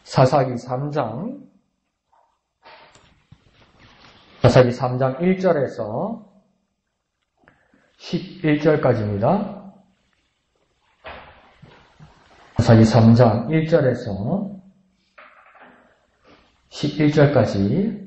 사사기 3장 1절에서 11절까지입니다. 사사기 3장 1절에서 11절까지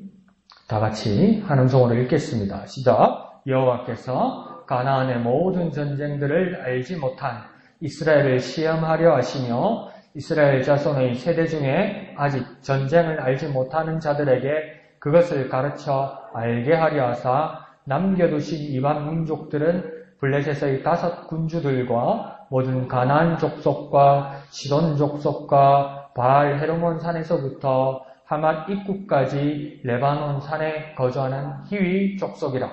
다 같이 한 음성으로 읽겠습니다. 시작. 여호와께서 가나안의 모든 전쟁들을 알지 못한 이스라엘을 시험하려 하시며 이스라엘 자손의 세대 중에 아직 전쟁을 알지 못하는 자들에게 그것을 가르쳐 알게 하려 하사 남겨두신 이방 민족들은 블레셋의 5 군주들과 모든 가나안 족속과 시돈 족속과 바알 헤르몬 산에서부터 하맛 입구까지 레바논 산에 거주하는 히위 족속이라.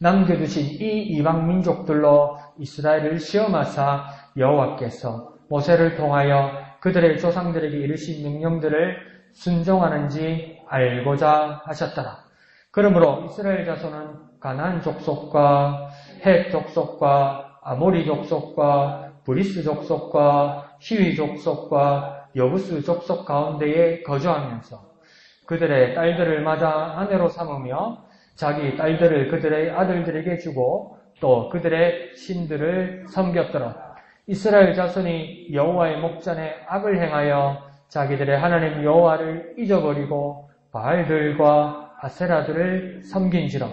남겨두신 이 이방 민족들로 이스라엘을 시험하사 여호와께서 모세를 통하여 그들의 조상들에게 이르신 명령들을 순종하는지 알고자 하셨더라. 그러므로 이스라엘 자손은 가나안 족속과 헷 족속과 아모리 족속과 브리스 족속과 히위 족속과 여부스 족속 가운데에 거주하면서 그들의 딸들을 맞아 아내로 삼으며 자기 딸들을 그들의 아들들에게 주고 또 그들의 신들을 섬겼더라. 이스라엘 자손이 여호와의 목전에 악을 행하여 자기들의 하나님 여호와를 잊어버리고 바알들과 아세라들을 섬긴지라.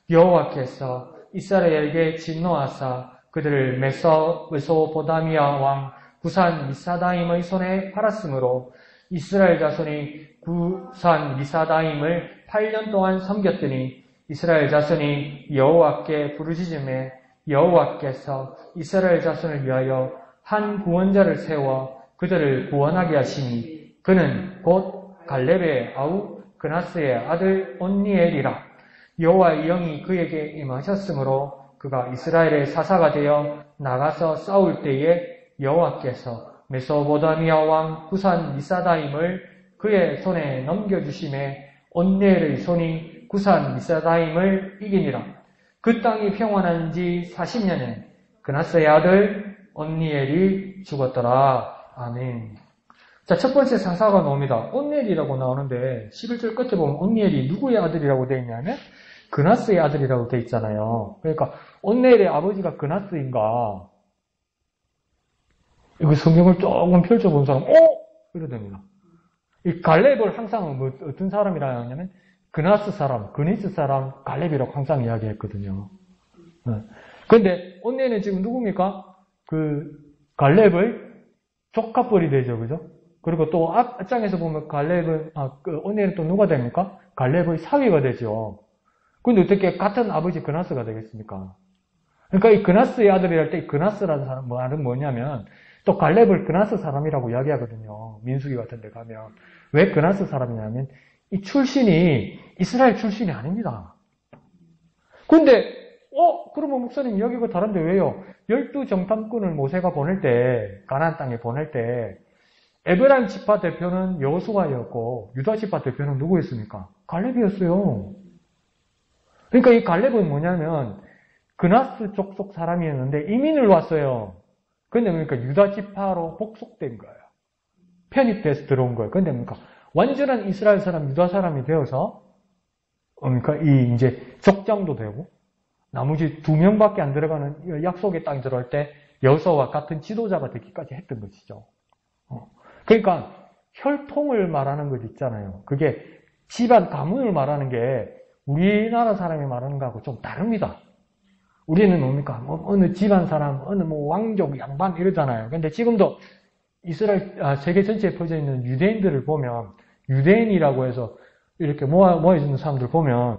여호와께서 이스라엘에게 진노하사 그들을 메소포다미아 왕 구산 미사다임의 손에 팔았으므로 이스라엘 자손이 구산 미사다임을 8년 동안 섬겼더니 이스라엘 자손이 여호와께 부르짖음에 여호와께서 이스라엘 자손을 위하여 한 구원자를 세워 그들을 구원하게 하시니 그는 곧 갈렙의 아우 그나스의 아들 온니엘이라. 여호와의 영이 그에게 임하셨으므로 그가 이스라엘의 사사가 되어 나가서 싸울 때에 여호와께서 메소포다미아 왕 구산 미사다임을 그의 손에 넘겨주심에 온니엘의 손이 구산 미사다임을 이기니라. 그 땅이 평안한 지 40년에 그나스의 아들 온니엘이 죽었더라. 아멘. 자, 첫 번째 사사가 나옵니다. 온니엘이라고 나오는데 11절 끝에 보면 온니엘이 누구의 아들이라고 되어 있냐면 그나스의 아들이라고 되어 있잖아요. 그러니까 온니엘의 아버지가 그나스인가? 이거 성경을 조금 펼쳐본 사람, 이래 됩니다. 이 갈렙을 항상 어떤 사람이라 하냐면 그나스 사람, 그니스 사람, 갈렙이라고 항상 이야기했거든요. 그런데 온니엘은 지금 누굽니까? 그 갈렙의 조카뻘이 되죠, 그죠? 그리고 또 앞장에서 보면 온니엘은 또 누가 됩니까? 갈렙의 사위가 되죠. 근데 어떻게 같은 아버지 그나스가 되겠습니까? 그러니까 이 그나스의 아들이랄 때 이 그나스라는 사람 말은 뭐냐면 또 갈렙을 그나스 사람이라고 이야기하거든요. 민수기 같은 데 가면. 왜 그나스 사람이냐면 이 출신이 이스라엘 출신이 아닙니다. 근데 그러면 목사님 이야기가 다른데 왜요? 12정탐꾼을 모세가 보낼 때 가나안 땅에 보낼 때 에브라임 지파 대표는 여호수아였고 유다 지파 대표는 누구였습니까? 갈렙이었어요. 그러니까 이 갈렙은 뭐냐면 그나스 족속 사람이었는데 이민을 왔어요. 근데 그러니까 유다 지파로 복속된 거예요. 편입돼서 들어온 거예요. 근데 그러니까 완전한 이스라엘 사람, 유다 사람이 되어서 그러니까 이 이제 족장도 되고 나머지 2명밖에 안 들어가는 약속의 땅에 들어갈 때 여호수아와 같은 지도자가 되기까지 했던 것이죠. 그러니까 혈통을 말하는 것 있잖아요. 그게 집안 가문을 말하는 게 우리나라 사람이 말하는 거하고 좀 다릅니다. 우리는 뭡니까? 어느 집안 사람, 어느 왕족, 양반 이러잖아요. 근데 지금도 이스라엘, 세계 전체에 퍼져 있는 유대인들을 보면, 유대인이라고 해서 이렇게 모여있는 사람들 보면,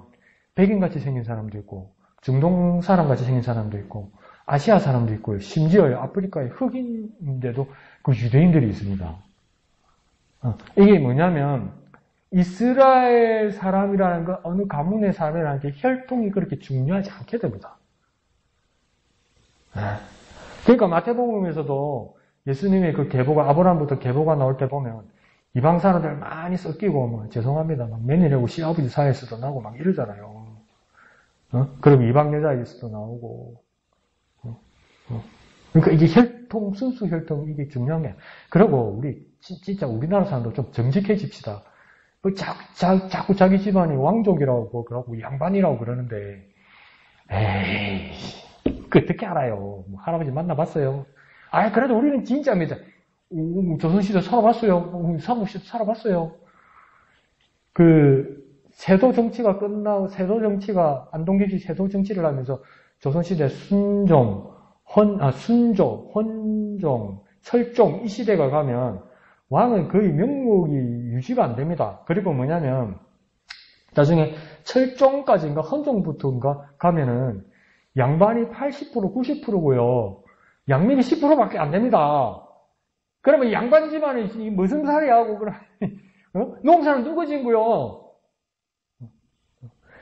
백인같이 생긴 사람도 있고, 중동 사람같이 생긴 사람도 있고, 아시아 사람도 있고, 심지어 아프리카의 흑인인데도 그 유대인들이 있습니다. 이게 뭐냐면, 이스라엘 사람이라는 거, 어느 가문의 사람이라는 게 혈통이 그렇게 중요하지 않게 됩니다. 그러니까 마태복음에서도 예수님의 그 계보가, 아브라함부터 계보가 나올 때 보면, 이방 사람들 많이 섞이고, 죄송합니다. 며느리하고 시아버지 사이에서도 나오고 막 이러잖아요. 그럼 이방 여자에서도 나오고. 그러니까 이게 혈통, 순수 혈통, 이게 중요한 게. 그리고 우리 진짜 우리나라 사람도 좀 정직해집시다. 뭐 자꾸 자기 집안이 왕족이라고 그러고 양반이라고 그러는데, 에이, 그 어떻게 알아요? 뭐 할아버지 만나봤어요? 그래도 우리는 진짜 믿어. 조선시대 살아봤어요. 삼국시대 살아봤어요. 세도 정치가 끝나고, 안동김씨 세도 정치를 하면서 조선시대 순종, 순조, 헌종, 철종, 이 시대가 가면 왕은 거의 명목이 유지가 안 됩니다. 그리고 뭐냐면, 나중에 철종까지인가 헌종부터인가 가면은 양반이 80%, 90%고요. 양민이 10%밖에 안 됩니다. 그러면 양반 집안이 무슨 살이 하고, 농사는 누구 진고요?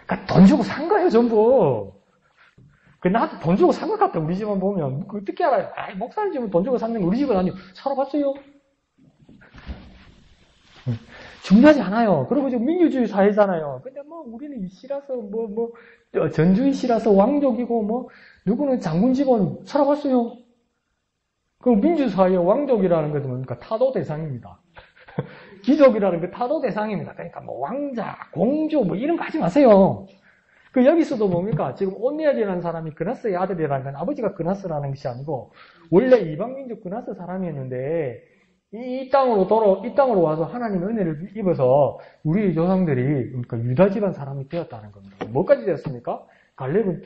그러니까 돈 주고 산 거예요, 전부. 나도 돈 주고 산 것 같다, 우리 집안 보면. 어떻게 알아요? 목사님 집은 돈 주고 샀는 거 우리 집은 아니고, 살아봤어요? 중요하지 않아요. 그리고 지금 민주주의 사회잖아요. 근데 우리는 이씨라서, 전주이씨라서 왕족이고, 누구는 장군 집안 살아봤어요? 그럼 민주사회의 왕족이라는 것은 뭡니까? 타도 대상입니다. 귀족이라는 게 타도 대상입니다. 그러니까 왕자, 공주, 이런 거 하지 마세요. 여기서도 뭡니까? 지금 온니엘이라는 사람이 그나스의 아들이라는 건 아버지가 그나스라는 것이 아니고, 원래 이방민족 그나스 사람이었는데, 이 땅으로 와서 하나님의 은혜를 입어서 우리 조상들이, 그러니까 유다 집안 사람이 되었다는 겁니다. 뭐까지 되었습니까? 갈렙은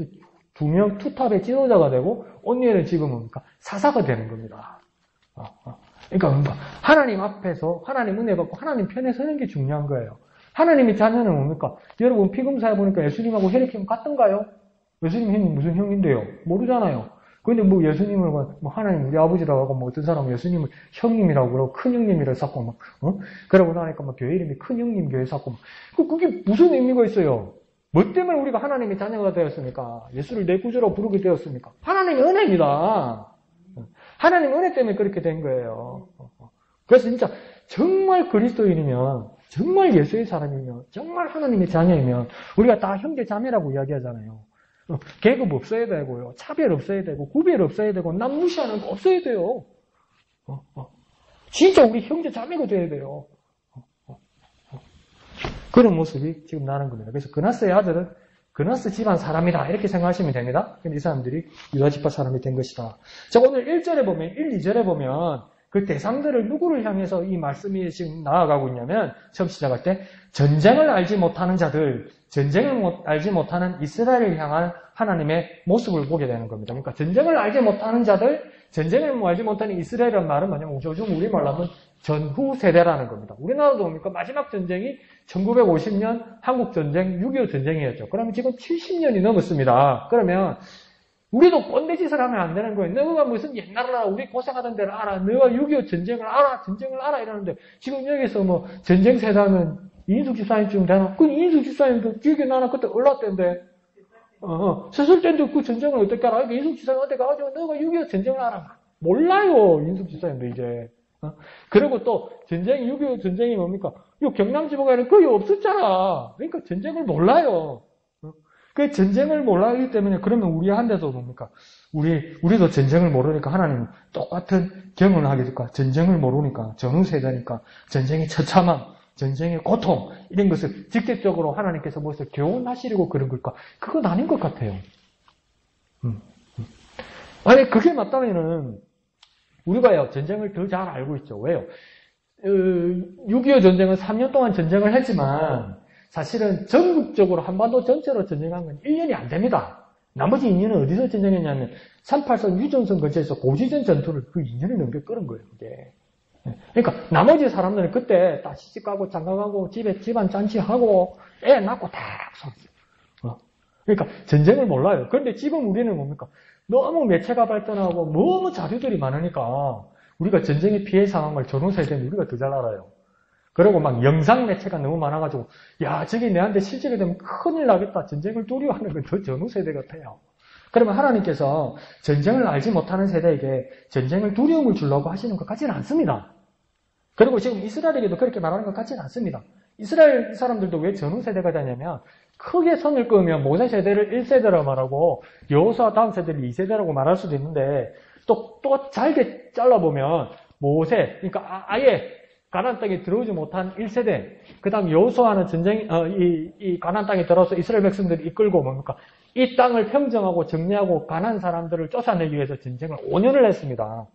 두명 투탑의 지도자가 되고, 온니엘은 지금 뭡니까? 사사가 되는 겁니다. 그러니까 하나님 앞에서 하나님 은혜 받고 하나님 편에 서는 게 중요한 거예요. 하나님의 자녀는 뭡니까? 여러분 피금사에 보니까 예수님하고 혈액형 같던가요? 예수님 형이 무슨 형인데요? 모르잖아요. 근데 예수님을 하나님 우리 아버지라고 하고 어떤 사람은 예수님을 형님이라고 그러고 큰 형님이라고 쌓고 그러고 나니까 교회 이름이 큰 형님 교회 쌓고 그게 무슨 의미가 있어요? 뭐 때문에 우리가 하나님의 자녀가 되었습니까? 예수를 내 구주로 부르게 되었습니까? 하나님의 은혜입니다. 하나님 은혜 때문에 그렇게 된 거예요. 그래서 진짜 정말 그리스도인이면, 정말 예수의 사람이면, 정말 하나님의 자녀이면 우리가 다 형제 자매라고 이야기하잖아요. 계급 없어야 되고요. 차별 없어야 되고 구별 없어야 되고 남 무시하는 거 없어야 돼요. 진짜 우리 형제 자매가 돼야 돼요. 그런 모습이 지금 나는 겁니다. 그래서 그나스의 아들은 그나스 집안 사람이다. 이렇게 생각하시면 됩니다. 근데 이 사람들이 유다 지파 사람이 된 것이다. 자, 오늘 1절에 보면, 1, 2절에 보면 그 대상들을 누구를 향해서 이 말씀이 지금 나아가고 있냐면 처음 시작할 때 전쟁을 알지 못하는 자들, 전쟁을 알지 못하는 이스라엘을 향한 하나님의 모습을 보게 되는 겁니다. 그러니까 전쟁을 알지 못하는 자들, 전쟁을 알지 못하는 이스라엘이라는 말은 뭐냐면 요즘 우리말로 하면 전후 세대라는 겁니다. 우리나라도 뭡니까? 마지막 전쟁이 1950년 한국전쟁, 6.25 전쟁이었죠. 그러면 지금 70년이 넘었습니다. 그러면 우리도 꼰대짓을 하면 안 되는 거예요. 너가 무슨 옛날 알아, 우리 고생하던 데를 알아, 너가 6.25 전쟁을 알아 이러는데 지금 여기서 전쟁 세대하면 이인숙 집사님쯤 되나? 그 이인숙 집사님도 기억이 나나 그때 올랐던데 세술 때도 그 전쟁을 어떻게 알아? 이인숙 집사님한테 가가지고 너가 6.25 전쟁을 알아. 몰라요, 이인숙 집사님도 이제. 그리고 또 6.25 전쟁이 뭡니까? 이 경남 지방에는 거의 없었잖아. 그러니까 전쟁을 몰라요. 그 전쟁을 몰라기 때문에 그러면 우리한테도 뭡니까? 우리도 전쟁을 모르니까 하나님 똑같은 경험을 하게 될까? 전쟁을 모르니까 전후 세대니까 전쟁의 처참함, 전쟁의 고통 이런 것을 직접적으로 하나님께서 무엇을 교훈하시려고 그런 걸까? 그건 아닌 것 같아요. 아니 그게 맞다면은 우리가요 전쟁을 더 잘 알고 있죠. 왜요? 6.25 전쟁은 3년 동안 전쟁을 했지만 사실은 전국적으로 한반도 전체로 전쟁한 건 1년이 안 됩니다. 나머지 2년은 어디서 전쟁했냐면 38선 유전선 근처에서 고지전 전투를 그 2년이 넘게 끌은 거예요. 그게. 그러니까 나머지 사람들은 그때 다 시집가고 장가가고 집에 집안 잔치하고 애 낳고 다 살았어요. 그러니까 전쟁을 몰라요. 그런데 지금 우리는 뭡니까? 너무 매체가 발전하고 너무 자료들이 많으니까 우리가 전쟁의 피해 상황을 전후 세대는 우리가 더 잘 알아요. 그리고 막 영상 매체가 너무 많아가지고 야 저기 내한테 실제가 되면 큰일 나겠다. 전쟁을 두려워하는 건 더 전후 세대 같아요. 그러면 하나님께서 전쟁을 알지 못하는 세대에게 전쟁을 두려움을 주려고 하시는 것 같지는 않습니다. 그리고 지금 이스라엘에게도 그렇게 말하는 것 같지는 않습니다. 이스라엘 사람들도 왜 전후 세대가 되냐면 크게 선을 그으면 모세 세대를 1세대라고 말하고 여호수아 다음 세대를 2세대라고 말할 수도 있는데 또 잘게 잘라보면 모세, 그러니까 아예 가나안 땅에 들어오지 못한 1세대, 그 다음 여호수아는 이 가나안 땅에 들어서 이스라엘 백성들이 이끌고 뭡니까? 이 땅을 평정하고 정리하고 가나안 사람들을 쫓아내기 위해서 전쟁을 5년을 했습니다.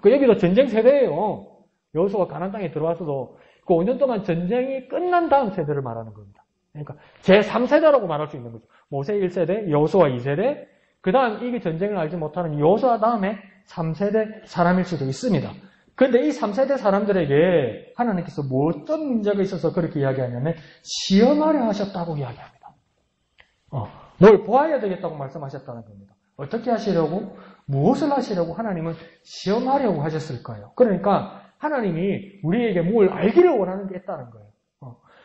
여기도 전쟁 세대예요. 여호수아가 가나안 땅에 들어와서도 그 5년 동안 전쟁이 끝난 다음 세대를 말하는 겁니다. 그러니까 제3세대라고 말할 수 있는 거죠. 모세 1세대, 여호수아 2세대, 그 다음 이 전쟁을 알지 못하는 여호수아 다음에 3세대 사람일 수도 있습니다. 그런데 이 3세대 사람들에게 하나님께서 뭐 어떤 문제가 있어서 그렇게 이야기하냐면 시험하려 하셨다고 이야기합니다. 뭘 보아야 되겠다고 말씀하셨다는 겁니다. 어떻게 하시려고? 무엇을 하시려고 하나님은 시험하려고 하셨을까요? 그러니까 하나님이 우리에게 뭘 알기를 원하는 게 있다는 거예요.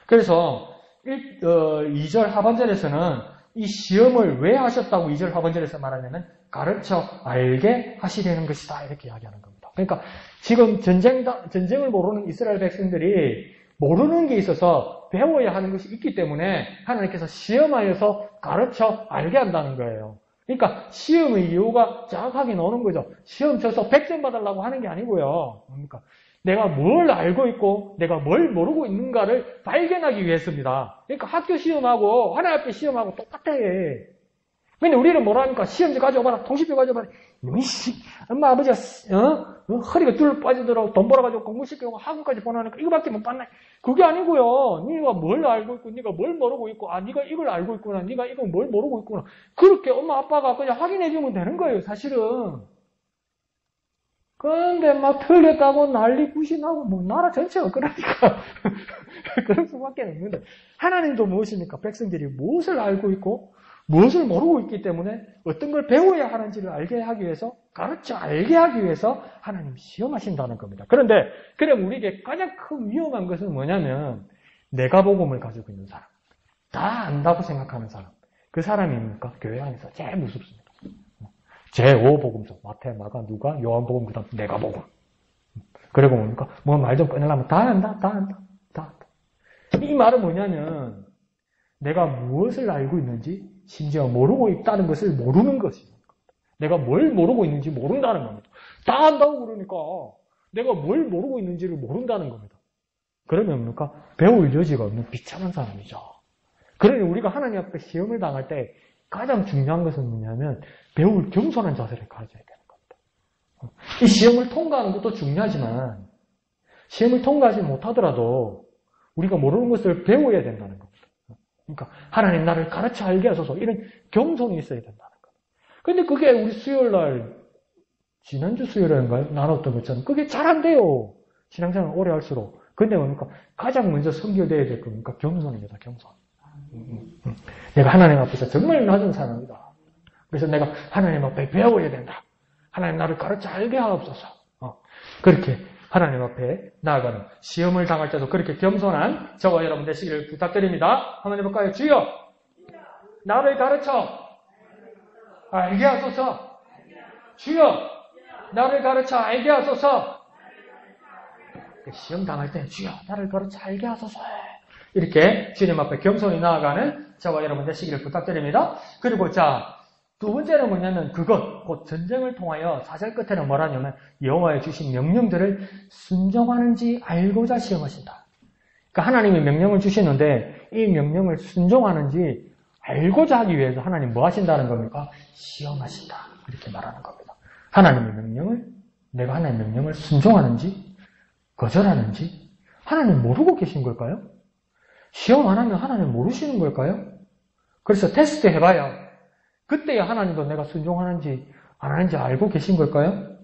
그래서 2절 하반절에서는 이 시험을 왜 하셨다고 2절 하반절에서 말하냐면 가르쳐 알게 하시려는 것이다 이렇게 이야기하는 겁니다. 그러니까 지금 전쟁을 모르는 이스라엘 백성들이 모르는 게 있어서 배워야 하는 것이 있기 때문에 하나님께서 시험하여서 가르쳐 알게 한다는 거예요. 그러니까 시험의 이유가 정확하게 나오는 거죠. 시험 쳐서 100점 받으려고 하는 게 아니고요. 뭡니까? 내가 뭘 알고 있고 내가 뭘 모르고 있는가를 발견하기 위해서입니다. 그러니까 학교 시험하고 하나님 앞에 시험하고 똑같아. 근데 우리는 뭐라니까? 시험지 가져와봐라. 통신표 가져와봐라. 엄마 아버지가 허리가 뚫 빠지더라고 돈 벌어가지고 공부시키고 학원까지 보내니까 이거밖에 못 봤나? 그게 아니고요. 네가 뭘 알고 있고 네가 뭘 모르고 있고 네가 이걸 알고 있구나. 네가 이걸 뭘 모르고 있구나. 그렇게 엄마 아빠가 그냥 확인해 주면 되는 거예요. 사실은. 그런데 막 틀렸다고 난리 부신하고 뭐 나라 전체가 그러니까 그럴 수밖에 없는데 하나님도 무엇입니까? 백성들이 무엇을 알고 있고 무엇을 모르고 있기 때문에 어떤 걸 배워야 하는지를 알게 하기 위해서 가르쳐 알게 하기 위해서 하나님 시험하신다는 겁니다. 그런데 그럼 우리에게 가장 큰 위험한 것은 뭐냐면 내가 복음을 가지고 있는 사람, 다 안다고 생각하는 사람, 그 사람입니까? 교회 안에서 제일 무섭습니다. 제5복음서 마태, 마가, 누가, 요한복음, 그 다음 내가 복음. 그리고 뭡니까? 뭐 말 좀 꺼내려면 다 안다. 이 말은 뭐냐면 내가 무엇을 알고 있는지 심지어 모르고 있다는 것을 모르는 것입니다. 내가 뭘 모르고 있는지 모른다는 겁니다. 다 안다고 그러니까 내가 뭘 모르고 있는지를 모른다는 겁니다. 그러면 뭡니까? 배울 여지가 없는 비참한 사람이죠. 그러니 우리가 하나님 앞에 시험을 당할 때 가장 중요한 것은 뭐냐면 배울 겸손한 자세를 가져야 되는 겁니다. 이 시험을 통과하는 것도 중요하지만 시험을 통과하지 못하더라도 우리가 모르는 것을 배워야 된다는 겁니다. 그러니까 하나님 나를 가르쳐 알게 하소서 이런 겸손이 있어야 된다는 겁니다. 그런데 그게 우리 수요일날 지난주 수요일인가요? 나눴던 것처럼 그게 잘 안 돼요. 신앙생활 오래 할수록. 근데 뭡니까? 가장 먼저 선결돼야 될 겁니까? 겸손입니다. 겸손. 내가 하나님 앞에서 정말 낮은 사람이다. 그래서 내가 하나님 앞에 배워야 된다. 하나님 나를 가르쳐 알게 하옵소서. 그렇게 하나님 앞에 나아가는 시험을 당할 때도 그렇게 겸손한 저와 여러분 되시기를 부탁드립니다. 한번 해볼까요? 주여 나를 가르쳐 알게 하소서. 주여 나를 가르쳐 알게 하소서. 시험 당할 때 주여 나를 가르쳐 알게 하소서. 이렇게 주님 앞에 겸손히 나아가는 저와 여러분 되시기를 부탁드립니다. 그리고 두 번째는 뭐냐면 곧 전쟁을 통하여 4절 끝에는 뭐라냐면 여호와의 주신 명령들을 순종하는지 알고자 시험하신다. 그러니까 하나님이 명령을 주시는데 이 명령을 순종하는지 알고자 하기 위해서 하나님 뭐 하신다는 겁니까? 시험하신다. 이렇게 말하는 겁니다. 하나님의 명령을 내가 하나님의 명령을 순종하는지 거절하는지 하나님 모르고 계신 걸까요? 시험 안 하면 하나님 모르시는 걸까요? 그래서 테스트 해봐야 그때야 하나님도 내가 순종하는지 안 하는지 알고 계신 걸까요?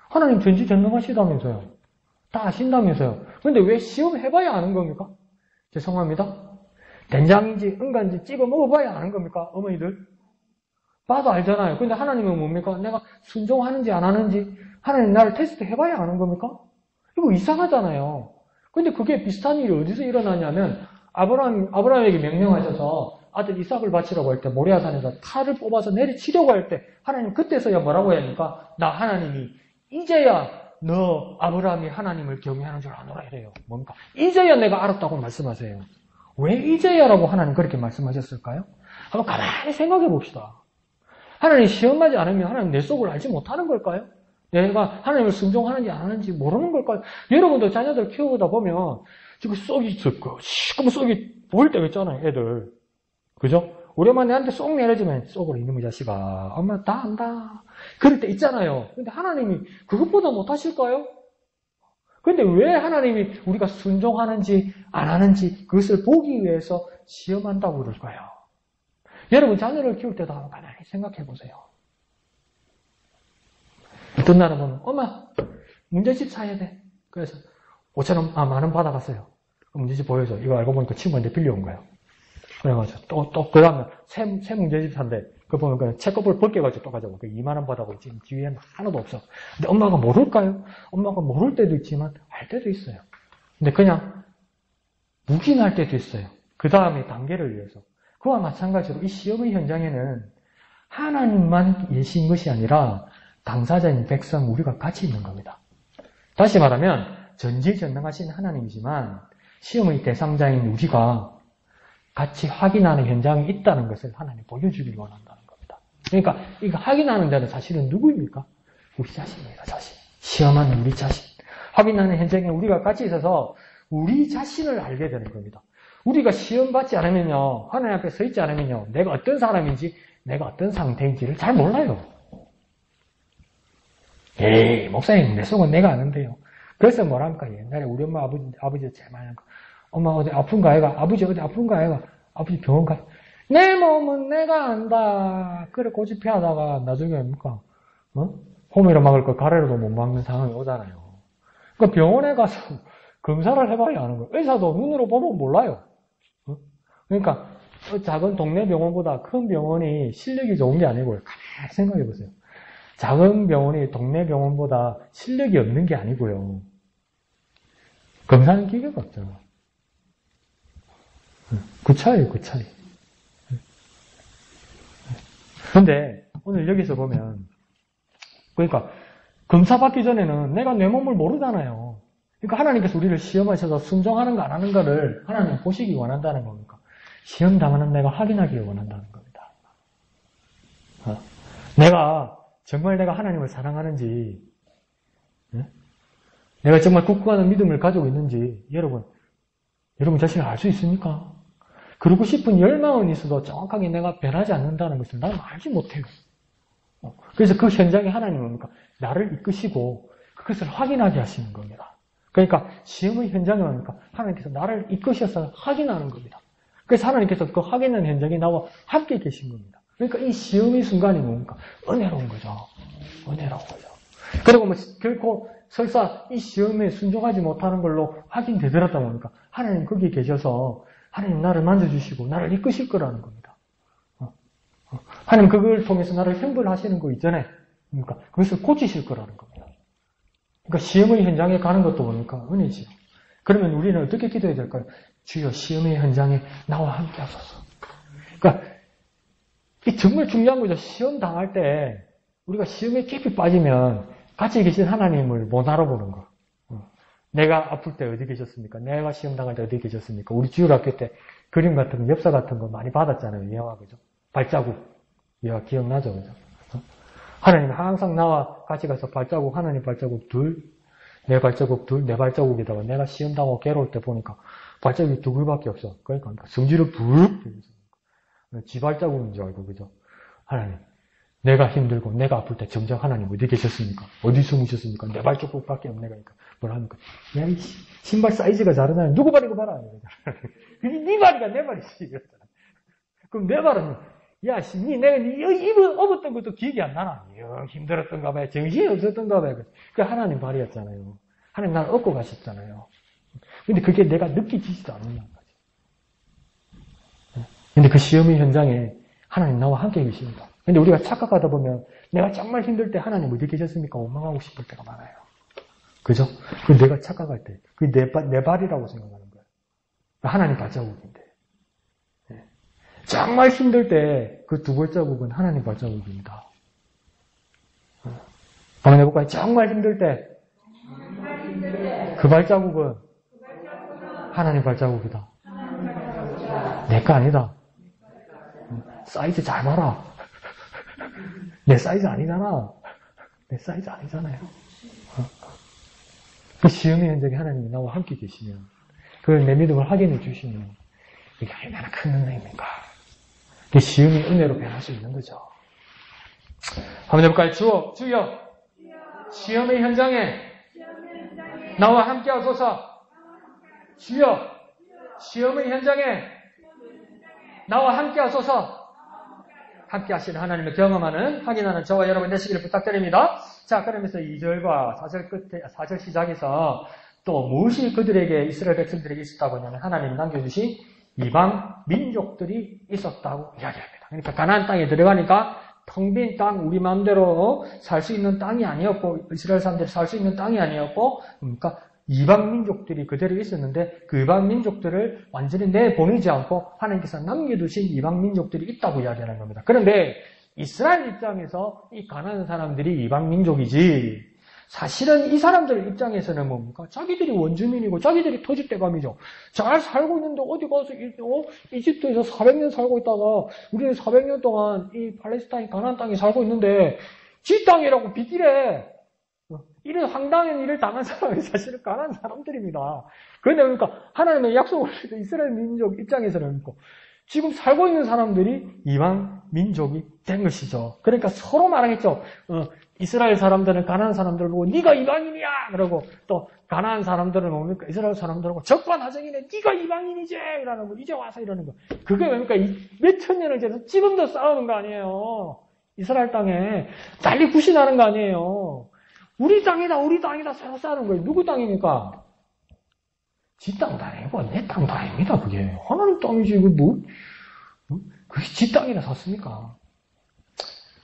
하나님 전지전능하시다면서요. 다 아신다면서요. 그런데 왜 시험 해봐야 아는 겁니까? 죄송합니다. 된장인지 은간인지 찍어 먹어봐야 아는 겁니까? 어머니들. 봐도 알잖아요. 근데 하나님은 뭡니까? 내가 순종하는지 안 하는지 하나님 나를 테스트 해봐야 아는 겁니까? 이거 이상하잖아요. 근데 그게 비슷한 일이 어디서 일어나냐면 아브라함에게 명령하셔서 아들 이삭을 바치라고 할 때 모리아산에서 칼을 뽑아서 내리치려고 할 때 하나님 그때서야 뭐라고 해야 합니까? 나 하나님이 이제야 너 아브라함이 하나님을 경외하는 줄 아노라 이래요. 뭡니까? 이제야 내가 알았다고 말씀하세요. 왜 이제야라고 하나님 그렇게 말씀하셨을까요? 한번 가만히 생각해 봅시다. 하나님 시험하지 않으면 하나님 내 속을 알지 못하는 걸까요? 내가 하나님을 순종하는지 안 하는지 모르는 걸까요? 여러분도 자녀들 키우다 보면 지금 쏙이 있을까? 시커먼 쏙이 보일 때가 있잖아요, 애들. 그죠? 우리 엄마 내한테 쏙 내려주면 쏙으로 이놈의 자식아. 엄마 다 안다. 그럴 때 있잖아요. 근데 하나님이 그것보다 못하실까요? 근데 왜 하나님이 우리가 순종하는지 안 하는지 그것을 보기 위해서 시험한다고 그럴까요? 여러분 자녀를 키울 때도 한번 가만히 생각해 보세요. 어떤 날은 보면 엄마 문제집 사야 돼. 그래서 5,000원, 만원 받아갔어요. 문제집 보여줘. 이거 알고 보니까 친구한테 빌려온 거예요. 그래가지고 또 그 다음에 새 문제집 산대. 그거 보면 그냥 책거부를 벗겨가지고 또 가져오고 2만원 받아고 지금 뒤에는 하나도 없어. 근데 엄마가 모를까요? 엄마가 모를 때도 있지만 알 때도 있어요. 근데 그냥 묵인할 때도 있어요. 그 다음에 단계를 위해서. 그와 마찬가지로 이 시험의 현장에는 하나님만 계신 것이 아니라 당사자인 백성 우리가 같이 있는 겁니다. 다시 말하면 전지전능하신 하나님이지만 시험의 대상자인 우리가 같이 확인하는 현장이 있다는 것을 하나님 보여주기를 원한다는 겁니다. 그러니까 이거 확인하는 자는 사실은 누구입니까? 우리 자신입니다. 자신. 시험하는 우리 자신. 확인하는 현장에 우리가 같이 있어서 우리 자신을 알게 되는 겁니다. 우리가 시험받지 않으면요. 하나님 앞에 서 있지 않으면요. 내가 어떤 사람인지 내가 어떤 상태인지를 잘 몰라요. 에이 목사님 내 속은 내가 아는데요. 그래서 뭐랍니까? 옛날에 우리 엄마 아버지 제일 많이 한 거. 엄마 어디 아픈가 아이가? 아버지 어디 아픈가 아이가? 아버지 병원 가. 내 몸은 내가 안다. 그래 고집해하다가 나중에 뭡니까? 호미로 막을 거 가래로도 못 막는 상황이 오잖아요. 그러니까 병원에 가서 검사를 해봐야 하는 거예요. 의사도 눈으로 보면 몰라요. 그러니까 작은 동네 병원보다 큰 병원이 실력이 좋은 게 아니고요. 가만히 생각해 보세요. 작은 병원이 동네 병원보다 실력이 없는 게 아니고요. 검사하는 기계가 없잖아. 그 차이에요, 그 차이. 근데 오늘 여기서 보면 그러니까 검사 받기 전에는 내가 내 몸을 모르잖아요. 그러니까 하나님께서 우리를 시험하셔서 순종하는 거 안 하는 거를 하나님 보시기 원한다는 겁니까? 시험 당하는 내가 확인하기를 원한다는 겁니다. 정말 내가 하나님을 사랑하는지, 내가 정말 굳건한 믿음을 가지고 있는지 여러분 자신을 알 수 있습니까? 그러고 싶은 열망은 있어도 정확하게 내가 변하지 않는다는 것을 나는 알지 못해요. 그래서 그 현장에 하나님은 뭡니까? 나를 이끄시고 그것을 확인하게 하시는 겁니다. 그러니까 시험의 현장에 뭡니까? 하나님께서 나를 이끄셔서 확인하는 겁니다. 그래서 하나님께서 그 확인하는 현장에 나와 함께 계신 겁니다. 그러니까 이 시험의 순간이 뭡니까? 은혜로운 거죠. 은혜로운 거죠. 그리고 결코 설사 이 시험에 순종하지 못하는 걸로 확인되더라도 뭡니까? 하나님 거기에 계셔서 하나님 나를 만져주시고 나를 이끄실 거라는 겁니다. 하나님 그걸 통해서 나를 형벌하시는 거 있잖아요. 그러니까 그것을 고치실 거라는 겁니다. 그러니까 시험의 현장에 가는 것도 뭡니까? 은혜지요. 그러면 우리는 어떻게 기도해야 될까요? 주여 시험의 현장에 나와 함께 하소서. 그러니까 이게 정말 중요한 거죠. 시험 당할 때 우리가 시험에 깊이 빠지면 같이 계신 하나님을 못 알아보는 거. 내가 아플 때 어디 계셨습니까? 내가 시험 당할 때 어디 계셨습니까? 우리 주일학교 때 그림 같은 거, 엽서 같은 거 많이 받았잖아요. 영화 그죠? 발자국. 영화 기억나죠? 그죠? 하나님 항상 나와 같이 가서 발자국, 하나님 발자국 둘, 내 발자국 둘, 내 발자국에다가 내가 시험 당하고 괴로울 때 보니까 발자국이 두 글밖에 없어. 그러니까 성질을 부르륵 지 발자국인 줄 알고 그죠? 하나님. 내가 힘들고 내가 아플 때 정작 하나님 어디 계셨습니까? 어디 숨으셨습니까? 내 발자국밖에 없네. 그러니까 뭐라 합니까? 야, 이 신발 사이즈가 다르잖아요. 누구 발이고 봐라. 네 발이가 내 발이지. 그럼 내 발은 야, 내가 입었던 것도 기억이 안 나나? 힘들었던가 봐요. 정신이 없었던가 봐요. 그 하나님 발이었잖아요. 하나님 나를 얻고 가셨잖아요. 근데 그게 내가 느끼지도 않는 거지. 근데 그 시험의 현장에 하나님 나와 함께 계십니다. 근데 우리가 착각하다 보면 내가 정말 힘들 때 하나님 어디 계셨습니까? 원망하고 싶을 때가 많아요. 그죠? 그 내가 착각할 때. 그게 내 발이라고 생각하는 거예요. 하나님 발자국인데. 정말 힘들 때 그 두 발자국은 하나님 발자국입니다. 한번 해볼까요? 정말 힘들 때 그 발자국은 하나님 발자국이다. 내 거 아니다. 사이즈 잘 봐라. 내 사이즈 아니잖아. 내 사이즈 아니잖아요. 그 시험의 현장에 하나님이 나와 함께 계시면, 그걸 내 믿음을 확인해 주시면, 이게 얼마나 큰 은혜입니까? 그 시험이 은혜로 변할 수 있는 거죠. 한번 해볼까요? 주여, 시험의 현장에 나와 함께 하소서. 주여, 시험의 현장에 나와 함께 하소서. 함께 하시는 하나님을 경험하는, 확인하는 저와 여러분 되시기를 부탁드립니다. 자, 그러면서 2절과 4절 끝에, 4절 시작에서 또 무엇이 그들에게, 이스라엘 백성들에게 있었다고 하냐면 하나님이 남겨주신 이방 민족들이 있었다고 이야기합니다. 그러니까 가나안 땅에 들어가니까 텅 빈 땅, 우리 마음대로 살 수 있는 땅이 아니었고, 이스라엘 사람들이 살 수 있는 땅이 아니었고, 그러니까 이방 민족들이 그대로 있었는데 그 이방 민족들을 완전히 내보내지 않고 하나님께서 남겨두신 이방 민족들이 있다고 이야기하는 겁니다. 그런데 이스라엘 입장에서 이 가나안 사람들이 이방 민족이지, 사실은 이 사람들 입장에서는 뭡니까? 자기들이 원주민이고 자기들이 터줏대감이죠. 잘 살고 있는데 어디 가서 이집트에서 400년 살고 있다가 우리는 400년 동안 이 팔레스타인 가나안 땅에 살고 있는데 지 땅이라고 비기래. 이런 황당한 일을 당한 사람이 사실은 가난한 사람들입니다. 그런데 그러니까 하나님의 약속을 이스라엘 민족 입장에서는 지금 살고 있는 사람들이 이방 민족이 된 것이죠. 그러니까 서로 말하겠죠. 이스라엘 사람들은 가난한 사람들을 보고 네가 이방인이야 그러고, 또 가난한 사람들은 뭡니까? 이스라엘 사람들하고 적반하장이네. 네가 이방인이지 이러는 거, 이제 와서 이러는 거. 그게 뭡니까? 몇천 년을 지나서 지금도 싸우는 거 아니에요. 이스라엘 땅에 난리 굿이 나는 거 아니에요. 우리 땅이다 서로 싸우는 거예요. 누구 땅입니까? 지 땅도 아니고 내 땅도 아닙니다. 그게 하나님 땅이지. 이거 그게 지 땅이라 샀습니까?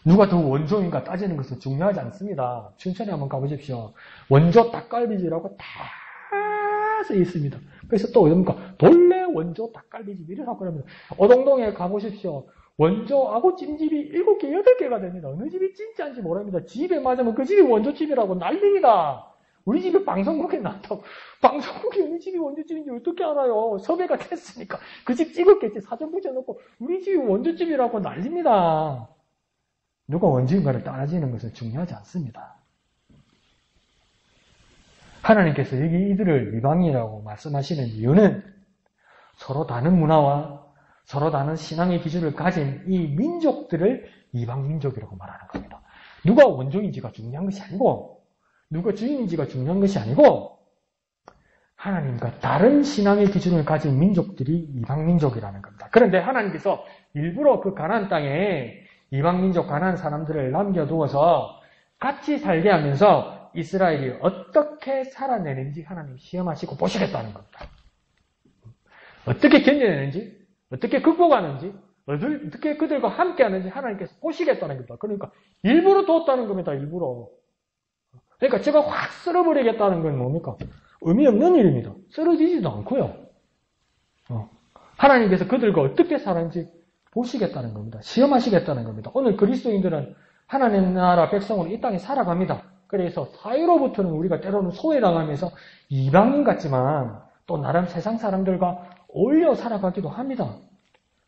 누가 더 원조인가 따지는 것은 중요하지 않습니다. 천천히 한번 가보십시오. 원조 닭갈비집이라고 다 쓰여 있습니다. 그래서 또 뭡니까? 본래 원조 닭갈비집 이라고 그럽니다. 어동동에 가보십시오. 원조 아구찜집이 7개, 8개가 됩니다. 어느 집이 진짜인지 모릅니다. 집에 맞으면 그 집이 원조집이라고 난립니다. 우리 집이 방송국에 나왔다고. 방송국이 우리 집이 원조집인지 어떻게 알아요? 섭외가 됐으니까. 그 집 찍었겠지. 사전 붙여놓고 우리 집이 원조집이라고 난립니다. 누가 원주인가를 따라지는 것은 중요하지 않습니다. 하나님께서 여기 이들을 이방인이라고 말씀하시는 이유는 서로 다른 문화와 서로 다른 신앙의 기준을 가진 이 민족들을 이방 민족이라고 말하는 겁니다. 누가 원조인지가 중요한 것이 아니고, 누가 주인인지가 중요한 것이 아니고, 하나님과 다른 신앙의 기준을 가진 민족들이 이방 민족이라는 겁니다. 그런데 하나님께서 일부러 그 가나안 땅에 이방 민족 가나안 사람들을 남겨두어서 같이 살게 하면서 이스라엘이 어떻게 살아내는지 하나님 시험하시고 보시겠다는 겁니다. 어떻게 견뎌내는지, 어떻게 극복하는지, 어떻게 그들과 함께하는지 하나님께서 보시겠다는 겁니다. 그러니까 일부러 뒀다는 겁니다. 일부러. 그러니까 제가 확 쓸어버리겠다는 건 뭡니까? 의미 없는 일입니다. 쓰러지지도 않고요. 하나님께서 그들과 어떻게 사는지 보시겠다는 겁니다. 시험하시겠다는 겁니다. 오늘 그리스도인들은 하나님 나라 백성으로 이 땅에 살아갑니다. 그래서 사회로부터는 우리가 때로는 소외당하면서 이방인 같지만 또 나름 세상 사람들과 어울려 살아가기도 합니다.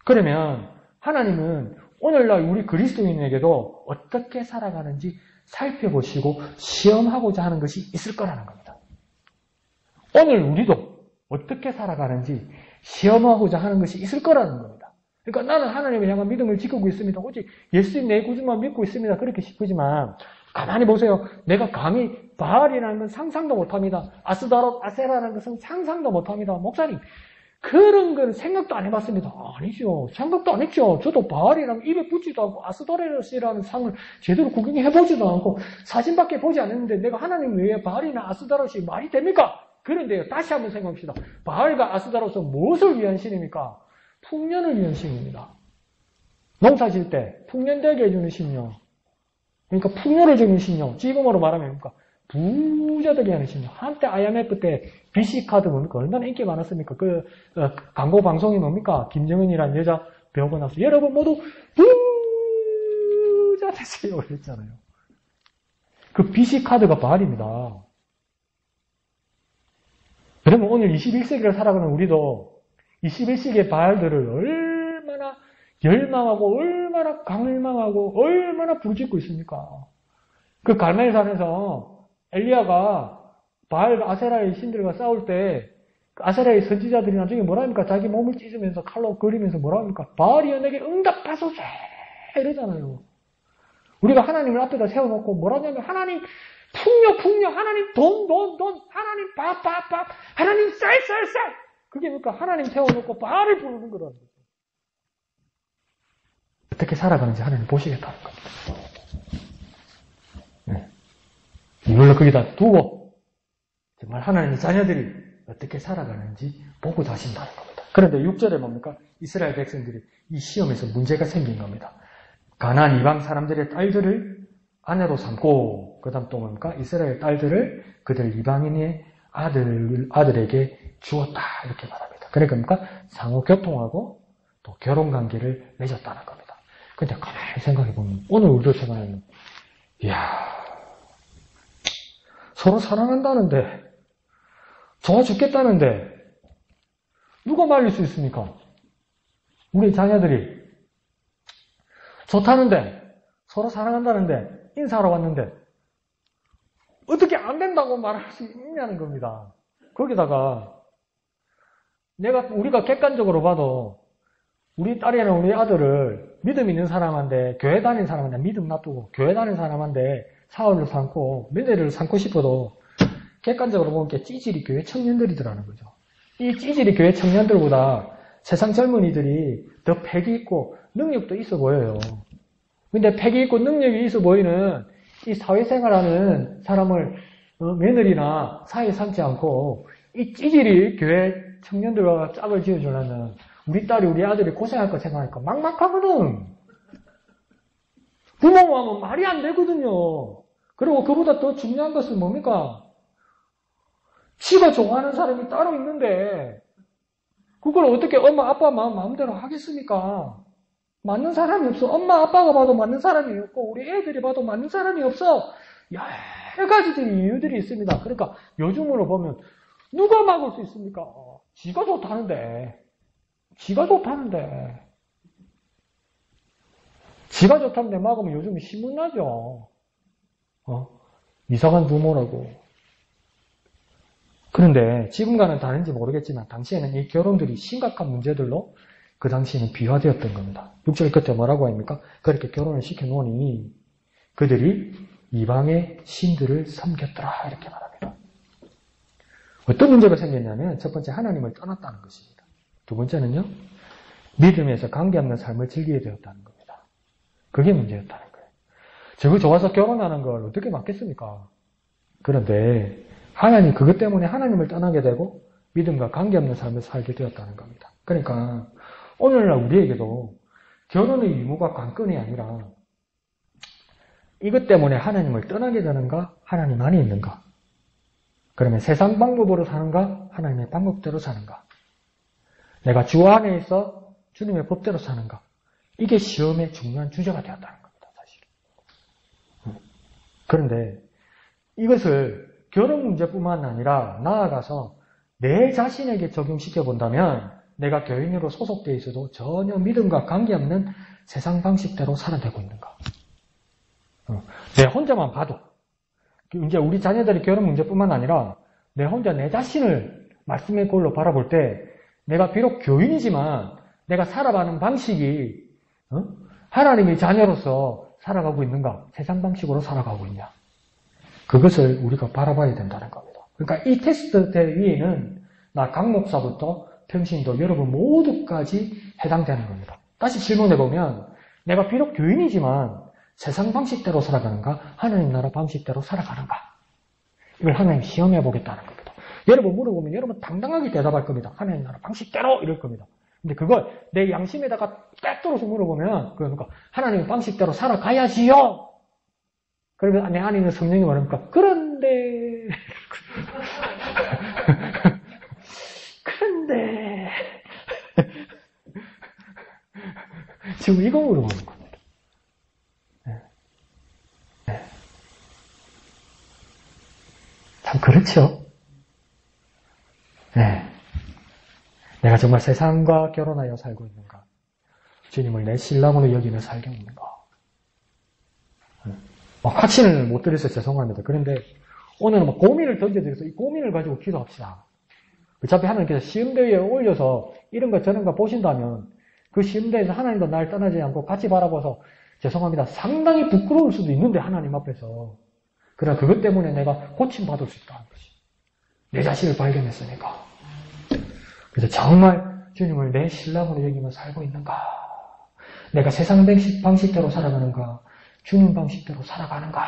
그러면 하나님은 오늘날 우리 그리스도인에게도 어떻게 살아가는지 살펴보시고 시험하고자 하는 것이 있을 거라는 겁니다. 오늘 우리도 어떻게 살아가는지 시험하고자 하는 것이 있을 거라는 겁니다. 그러니까 나는 하나님을 향한 믿음을 지키고 있습니다. 오직 예수님 내 구주만 믿고 있습니다. 그렇게 싶지만 가만히 보세요. 내가 감히 바알이라는 건 상상도 못합니다. 아스다롯, 아세라라는 것은 상상도 못합니다. 목사님, 그런 건 생각도 안 해봤습니다. 아니죠. 생각도 안 했죠. 저도 바알이라면 입에 붙지도 않고 아스다롯이라는 상을 제대로 구경해보지도 않고 사진밖에 보지 않았는데 내가 하나님 외에 바알이나 아스다롯이 말이 됩니까? 그런데요, 다시 한번 생각합시다. 바알과 아스다롯은 무엇을 위한 신입니까? 풍년을 위한 신입니다. 농사 질 때 풍년되게 해주는 신요. 그러니까 풍요를 주는 신요. 지금으로 말하면 뭡니까? 부자 되게 하는 신요. 한때 IMF 때 BC카드 뭡니까? 얼마나 인기 많았습니까? 그 광고 방송이 뭡니까? 김정은이라는 여자 배우가 나와서 여러분 모두 부자 되세요 그랬잖아요. 그 BC카드가 바알입니다. 그러면 오늘 21세기를 살아가는 우리도 21세기의 바알들을 얼마나 열망하고 얼마나 강을망하고 얼마나 부르짖고 있습니까? 그 갈멜산에서 엘리야가 바알 아세라의 신들과 싸울 때 아세라의 선지자들이 나중에 뭐라 합니까? 자기 몸을 찢으면서 칼로 그리면서 뭐라 합니까? 바알이여 내게 응답하소서 이러잖아요. 우리가 하나님을 앞에다 세워놓고 뭐라 하냐면 하나님 풍요 하나님 돈 하나님 밥 하나님 쌀 그게 뭡니까? 하나님 세워놓고 바알을 부르는 거라는 거죠. 어떻게 살아가는지 하나님 보시겠다는 겁니다. 네. 이걸로 거기다 두고 정말 하나님의 자녀들이 어떻게 살아가는지 보고 자신다는 겁니다. 그런데 6절에 뭡니까? 이스라엘 백성들이 이 시험에서 문제가 생긴 겁니다. 가나안 이방 사람들의 딸들을 아내로 삼고 그 다음 또 뭡니까? 이스라엘 딸들을 그들 이방인의 아들에게 주었다 이렇게 말합니다. 그러니까 뭡니까? 상호 교통하고 또 결혼관계를 맺었다는 겁니다. 근데 가만히 생각해보면 오늘 우리도 생각하면 이야 서로 사랑한다는데 좋아 죽겠다는데 누가 말릴 수 있습니까? 우리 자녀들이 좋다는데 서로 사랑한다는데 인사하러 왔는데 어떻게 안 된다고 말할 수 있냐는 겁니다. 거기다가 우리가 객관적으로 봐도 우리 딸이나 우리 아들을 믿음 있는 사람한테 교회 다니는 사람한테 믿음 놔두고 교회 다니는 사람한테 사흘을 삼고 며느리를 삼고 싶어도 객관적으로 보면 찌질이 교회 청년들이더라는 거죠. 이 찌질이 교회 청년들보다 세상 젊은이들이 더 패기 있고 능력도 있어 보여요. 근데 패기 있고 능력이 있어 보이는 이 사회생활하는 사람을 며느리나 사이에 삼지 않고 이 찌질이 교회 청년들과 짝을 지어주려면 우리 딸이 우리 아들이 고생할 거 생각하니까 막막하거든. 부모가 하면 말이 안 되거든요. 그리고 그보다 더 중요한 것은 뭡니까? 지가 좋아하는 사람이 따로 있는데 그걸 어떻게 엄마 아빠 마음대로 하겠습니까? 맞는 사람이 없어. 엄마 아빠가 봐도 맞는 사람이 없고 우리 애들이 봐도 맞는 사람이 없어. 여러 가지 이유들이 있습니다. 그러니까 요즘으로 보면 누가 막을 수 있습니까? 지가 좋다는데 지가 좋다는데 막으면 요즘 신문나죠. 이상한 부모라고. 그런데 지금과는 다른지 모르겠지만 당시에는 이 결혼들이 심각한 문제들로 그 당시에는 비화되었던 겁니다. 6절 끝에 뭐라고 합니까? 그렇게 결혼을 시켜놓으니 그들이 이방의 신들을 섬겼더라 이렇게 말합니다. 어떤 문제가 생겼냐면 첫 번째 하나님을 떠났다는 것입니다. 두 번째는요. 믿음에서 관계없는 삶을 즐기게 되었다는 겁니다. 그게 문제였다는 거예요. 저거 좋아서 결혼하는 걸 어떻게 막겠습니까? 그런데 하나님 그것 때문에 하나님을 떠나게 되고 믿음과 관계없는 삶을 살게 되었다는 겁니다. 그러니까 오늘날 우리에게도 결혼의 의무가 관건이 아니라 이것 때문에 하나님을 떠나게 되는가? 하나님 안에 있는가? 그러면 세상 방법으로 사는가? 하나님의 방법대로 사는가? 내가 주 안에 있어 주님의 법대로 사는가? 이게 시험의 중요한 주제가 되었다는 겁니다. 사실. 그런데 이것을 결혼 문제뿐만 아니라 나아가서 내 자신에게 적용시켜 본다면 내가 교인으로 소속되어 있어도 전혀 믿음과 관계없는 세상 방식대로 살아내고 있는가? 내 혼자만 봐도 이제 우리 자녀들의 결혼 문제뿐만 아니라 내 혼자 내 자신을 말씀의 꼴로 바라볼 때 내가 비록 교인이지만 내가 살아가는 방식이 하나님의 자녀로서 살아가고 있는가? 세상 방식으로 살아가고 있냐? 그것을 우리가 바라봐야 된다는 겁니다. 그러니까 이 테스트 대 위에는 나 강 목사부터 평신도 여러분 모두까지 해당되는 겁니다. 다시 질문해보면 내가 비록 교인이지만 세상 방식대로 살아가는가? 하나님 나라 방식대로 살아가는가? 이걸 하나님 시험해보겠다는 겁니다. 여러분 물어보면 여러분 당당하게 대답할 겁니다. 하나님 나라 방식대로 이럴 겁니다. 근데 그걸 내 양심에다가 빼뚫어서 물어보면 그러니까 하나님의 방식대로 살아가야지요. 그러면 내 안에 있는 성령이 말합니까? 그런데 지금 이거 물어보는 겁니다. 네. 참 그렇죠? 네. 내가 정말 세상과 결혼하여 살고 있는가? 주님을 내 신랑으로 여기며 살고 있는가? 확신을 못 드려서 죄송합니다. 그런데 오늘은 고민을 던져드려서 이 고민을 가지고 기도합시다. 어차피 하나님께서 시험대에 올려서 이런 거 저런 거 보신다면 그 시험대에서 하나님도 날 떠나지 않고 같이 바라봐서 죄송합니다. 상당히 부끄러울 수도 있는데 하나님 앞에서. 그러나 그것 때문에 내가 고침받을 수 있다는 것이. 내 자신을 발견했으니까. 그래서 정말 주님을 내 신랑으로 여기며 살고 있는가? 내가 세상 방식대로 살아가는가? 주님 방식대로 살아가는가?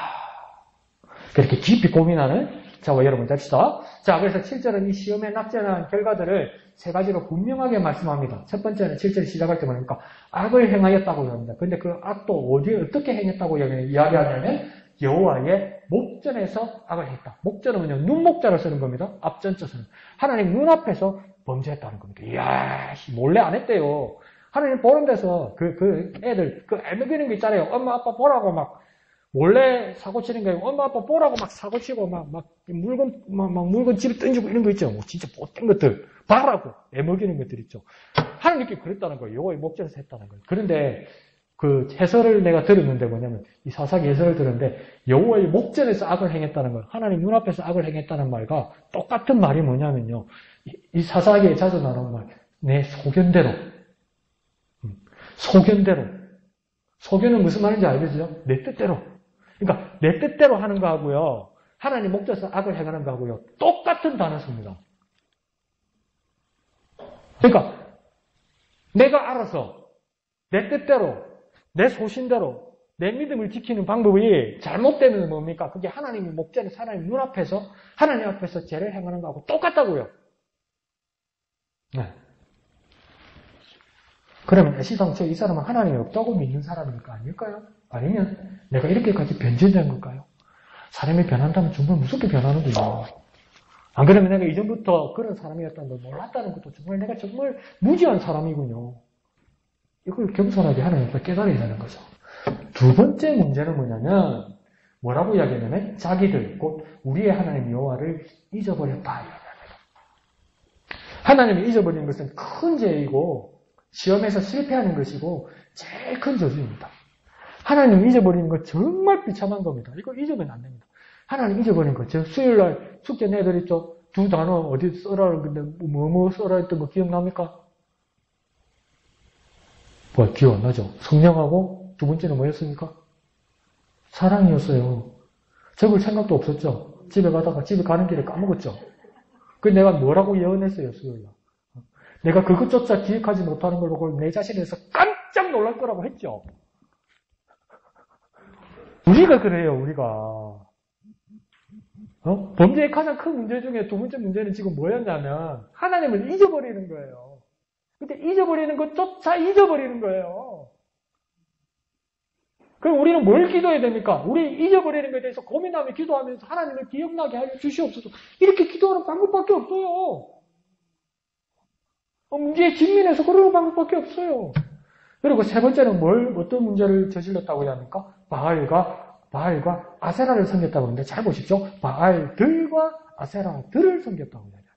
그렇게 깊이 고민하는 저와 여러분 됩시다. 자, 그래서 7절은 이 시험에 납작한 결과들을 세 가지로 분명하게 말씀합니다. 첫 번째는 7절 시작할 때 뭐니까 악을 행하였다고 합니다. 근데 그 악도 어떻게 행했다고 이야기하냐면 여호와의 목전에서 악을 했다. 목전은 뭐냐? 눈목자를 쓰는 겁니다. 앞전자서는. 하나님 눈앞에서 범죄했다는 겁니다. 이야, 몰래 안 했대요. 하나님 보는 데서 그 애들, 애먹이는 거 있잖아요. 엄마, 아빠 보라고 막 몰래 사고 치는 거예요. 엄마, 아빠 보라고 막 사고 치고 막 물건 집에 던지고 이런 거 있죠. 뭐 진짜 못된 것들. 봐라고 애먹이는 것들 있죠. 하나님께 그랬다는 거예요. 여호와의 목전에서 했다는 거예요. 그런데 그 해설을 내가 들었는데 뭐냐면 이 사사기 해설을 들었는데 여호와의 목전에서 악을 행했다는 거, 하나님 눈앞에서 악을 행했다는 말과 똑같은 말이 뭐냐면요. 이 사사기에 자주 나오는 말, 내 소견대로. 소견대로. 소견은 무슨 말인지 알겠죠? 내 뜻대로. 그러니까 내 뜻대로 하는 거하고요. 하나님 목전에서 악을 행하는 거하고요. 똑같은 단어입니다. 그러니까 내가 알아서 내 뜻대로 내 소신대로 내 믿음을 지키는 방법이 잘못되면 뭡니까? 그게 하나님의 목전에서 하나님 눈앞에서 하나님 앞에서 죄를 행하는 거하고 똑같다고요. 네. 그러면 애시당초 이 사람은 하나님이 없다고 믿는 사람일까 아닐까요? 아니면 내가 이렇게까지 변질된 걸까요? 사람이 변한다면 정말 무섭게 변하는군요. 안 그러면 내가 이전부터 그런 사람이었다는 걸 몰랐다는 것도 정말 내가 정말 무지한 사람이군요. 이걸 겸손하게 하나님 앞에 깨달아야 되는 거죠. 두 번째 문제는 뭐냐면 뭐라고 이야기하냐면 자기들 곧 우리의 하나님 여호와를 잊어버렸다 이야기합니다. 하나님을 잊어버리는 것은 큰 죄이고 시험에서 실패하는 것이고 제일 큰 저주입니다. 하나님을 잊어버리는 것 정말 비참한 겁니다. 이거 잊으면 안 됩니다. 하나님 잊어버리는 거. 저 수요일날 숙제 내드렸죠. 두 단어 어디 써라 근데 뭐 써라 했던 거 기억납니까? 뭐 기억 안 나죠? 성령하고 두 번째는 뭐였습니까? 사랑이었어요. 적을 생각도 없었죠. 집에 가다가 집에 가는 길에 까먹었죠. 그 내가 뭐라고 예언했어요, 수요일날. 내가 그것조차 기억하지 못하는 걸 보고 내 자신에서 깜짝 놀랄 거라고 했죠. 우리가 그래요, 우리가. 범죄의 가장 큰 문제 중에 두 번째 문제는 지금 뭐였냐면 하나님을 잊어버리는 거예요. 근데 잊어버리는 것조차 잊어버리는 거예요. 그럼 우리는 뭘 기도해야 됩니까? 우리 잊어버리는 것에 대해서 고민하며 기도하면서 하나님을 기억나게 하여 주시옵소서. 이렇게 기도하는 방법밖에 없어요. 문제에 직면해서 그러는 방법밖에 없어요. 그리고 세 번째는 어떤 문제를 저질렀다고 해야 합니까? 바알과 아세라를 섬겼다고 하는데 잘 보십시오. 바알들과 아세라들을 섬겼다고 이야기합니다.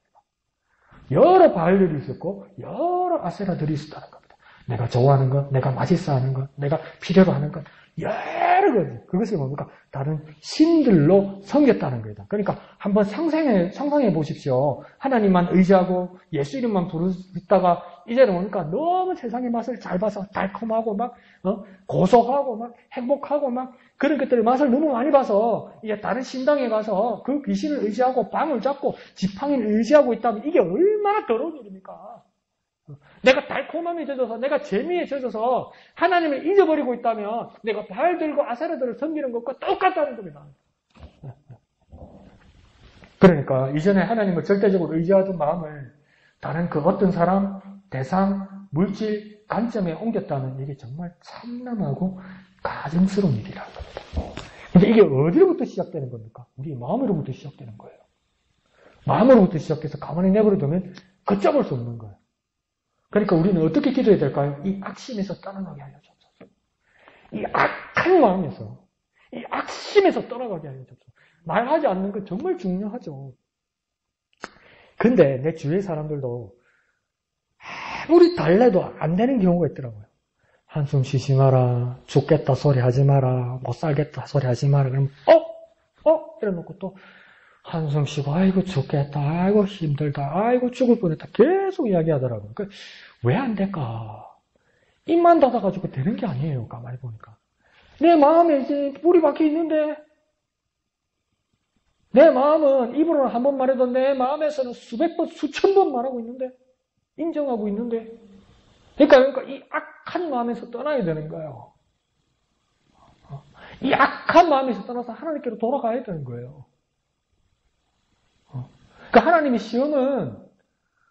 여러 바알들이 있었고 여러 아세라들이 있었다는 겁니다. 내가 좋아하는 것, 내가 맛있어 하는 것, 내가 필요로 하는 것, 여러 가지. 그것을 뭡니까? 다른 신들로 섬겼다는 겁니다. 그러니까 한번 상상해 보십시오. 하나님만 의지하고 예수 이름만 부르다가 이제는 뭡니까? 너무 세상의 맛을 잘 봐서 달콤하고 막 고소하고 막 행복하고 막 그런 것들의 맛을 너무 많이 봐서 이제 다른 신당에 가서 그 귀신을 의지하고 방을 잡고 지팡이를 의지하고 있다면 이게 얼마나 더러운 일입니까? 내가 달콤함에 젖어서 내가 재미에 젖어서 하나님을 잊어버리고 있다면 내가 바알들과 아세라들을 섬기는 것과 똑같다는 겁니다. 그러니까 이전에 하나님을 절대적으로 의지하던 마음을 다른 그 어떤 사람, 대상, 물질, 관점에 옮겼다는 이게 정말 참남하고 가증스러운 일이라는 겁니다. 근데 이게 어디로부터 시작되는 겁니까? 우리 마음으로부터 시작되는 거예요. 마음으로부터 시작해서 가만히 내버려두면 걷잡을 수 없는 거예요. 그러니까 우리는 어떻게 기도해야 될까요? 이 악심에서 떠나가게 하여 주옵소서. 이 악한 마음에서, 이 악심에서 떠나가게 하여 주옵소서. 말하지 않는 건 정말 중요하죠. 근데 내 주위의 사람들도 아무리 달래도 안 되는 경우가 있더라고요. 한숨 쉬지 마라. 죽겠다 소리 하지 마라. 못 살겠다 소리 하지 마라. 그러면 이래놓고 또 한숨 쉬고 아이고 죽겠다. 아이고 힘들다. 아이고 죽을 뻔했다. 계속 이야기하더라고요. 왜 안 될까? 입만 닫아가지고 되는 게 아니에요. 가만히 보니까. 내 마음에 이제 불이 박혀 있는데 내 마음은 입으로는 한 번 말해도 내 마음에서는 수백 번, 수천 번 말하고 있는데 인정하고 있는데 그러니까 이 악한 마음에서 떠나야 되는 거예요. 이 악한 마음에서 떠나서 하나님께로 돌아가야 되는 거예요. 그러니까 하나님의 시험은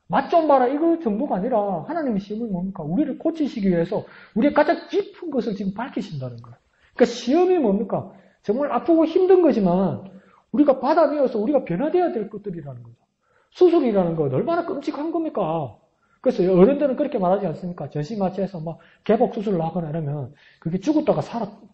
맛 좀 봐라 이거 정도가 아니라 하나님의 시험은 뭡니까? 우리를 고치시기 위해서 우리의 가장 깊은 것을 지금 밝히신다는 거예요. 그러니까 시험이 뭡니까? 정말 아프고 힘든 거지만 우리가 받아내어서 우리가 변화되어야 될 것들이라는 거죠. 수술이라는 건 얼마나 끔찍한 겁니까? 그래서 어른들은 그렇게 말하지 않습니까? 전신마취해서 막 개복 수술을 하거나 이러면 그게 죽었다가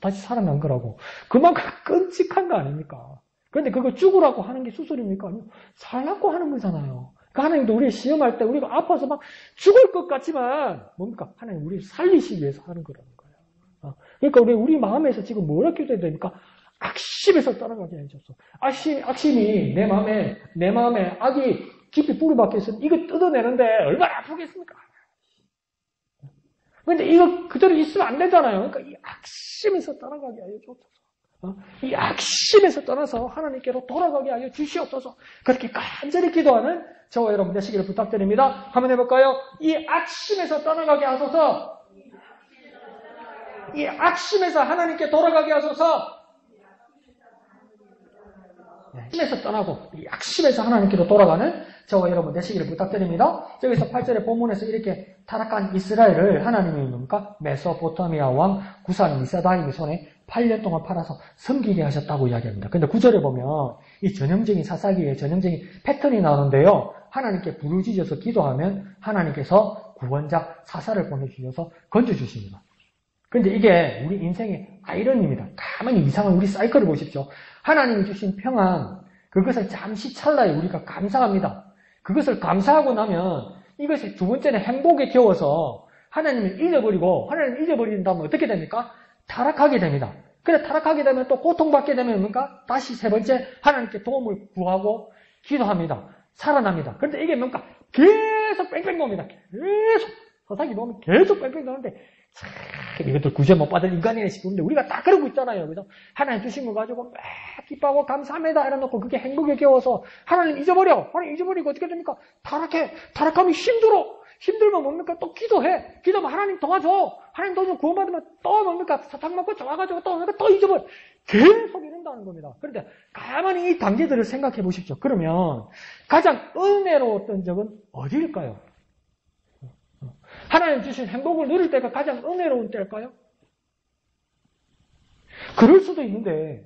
다시 살아난 거라고. 그만큼 끔찍한 거 아닙니까? 그런데 그거 죽으라고 하는 게 수술입니까? 아니요. 살라고 하는 거잖아요. 그러니까 하나님도 우리 시험할 때 우리가 아파서 막 죽을 것 같지만 뭡니까? 하나님 우리를 살리시기 위해서 하는 거라는 거예요. 그러니까 우리 마음에서 지금 뭘 깨닫게 되니까 악심에서 떠나가게 해줬어. 악심이 내 마음에 악이 깊이 뿌리 박혀 있으면 이거 뜯어내는데 얼마나 아프겠습니까? 근데 이거 그대로 있으면 안 되잖아요. 그러니까 이 악심에서 떠나가게 하여 주옵소서. 이 악심에서 떠나서 하나님께로 돌아가게 하여 주시옵소서. 그렇게 간절히 기도하는 저와 여러분 되시기를 부탁드립니다. 한번 해볼까요? 이 악심에서 떠나가게 하소서. 이 악심에서 하나님께 돌아가게 하소서. 악심에서 떠나고 이 악심에서 하나님께로 돌아가는 저와 여러분 되시기를 부탁드립니다. 여기서 8절의 본문에서 이렇게 타락한 이스라엘을 하나님이 뭡니까? 메소포타미아 왕 구산 미사다임의 손에 8년 동안 팔아서 섬기게 하셨다고 이야기합니다. 근데 9절에 보면 이 전형적인 사사기의 전형적인 패턴이 나오는데요. 하나님께 부르짖어서 기도하면 하나님께서 구원자 사사를 보내주셔서 건져주십니다. 근데 이게 우리 인생의 아이러니입니다. 가만히 이상한 우리 사이클을 보십시오. 하나님이 주신 평안, 그것을 잠시 찰나에 우리가 감사합니다. 그것을 감사하고 나면 이것이 두 번째는 행복에 겨워서 하나님을 잊어버리고 하나님을 잊어버린다면 어떻게 됩니까? 타락하게 됩니다. 그래 타락하게 되면 또 고통받게 되면 뭡니까? 다시 세 번째 하나님께 도움을 구하고 기도합니다. 살아납니다. 그런데 이게 뭡니까? 계속 뺑뺑 돕니다. 계속 서사기 보면 계속 뺑뺑 도는데 이것들 구제 못 받을 인간이네 싶은데 우리가 다 그러고 있잖아요. 그래서 하나님 주신 거 가지고 막 기뻐하고 감사합니다 이래놓고 그게 행복에 겨워서 하나님 잊어버려. 하나님 잊어버리고 어떻게 됩니까? 타락하면 힘들면 뭡니까? 또 기도해. 기도하면 하나님 도와줘. 하나님 도와줘. 구원받으면 또 뭡니까? 사탕 먹고 좋아가지고 또 잊어버려. 계속 이런다는 겁니다. 그런데 가만히 이 단계들을 생각해 보십시오. 그러면 가장 은혜로웠던 적은 어디일까요? 하나님 주신 행복을 누릴 때가 가장 은혜로운 때일까요? 그럴 수도 있는데